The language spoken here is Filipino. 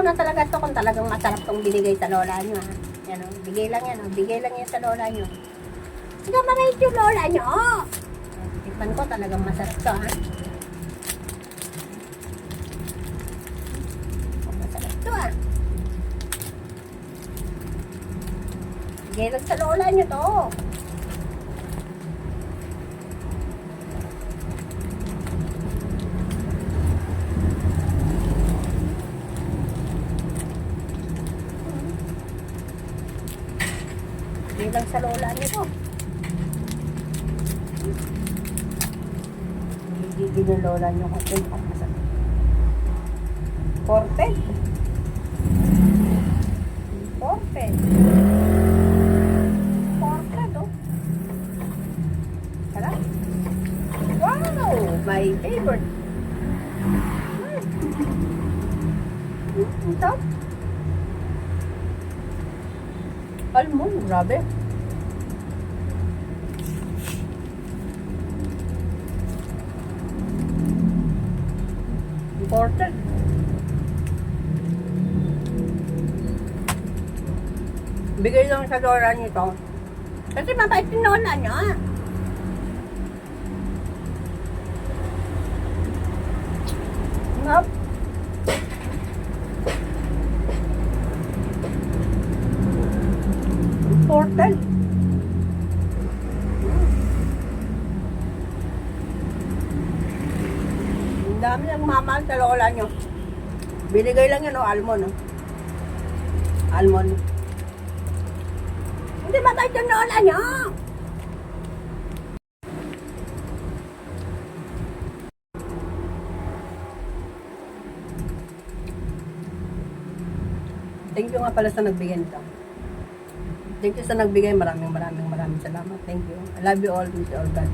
na talaga to kung talagang masarap tong binigay sa lola nyo, ha. Yan o, bigay lang yan, o. Bigay lang yan sa lola nyo. Hindi mabait yung lola nyo, o. Tikman ko talagang masarap to, ha. Masarap to, ha. Bigay lang sa lola nyo to. Bigay lang sa lola nyo to. Hindi ng lola nyo kung ito yung masarap. Ported. Ported. Ported, oh. Sarap. Wow! My favorite. Ito. Almond, grabe. Imported. Bigay lang sa lola nito. Kasi mabait yung lola niya. Ngap. Imported. Ang dami ng mamahal sa lola nyo. Binigay lang yan, almond. Almond. Hindi mabait yung lola nyo. Thank you nga pala sa nagbigay nito. Thank you sa nagbigay. Maraming salamat. Thank you. I love you all. Wish you all God.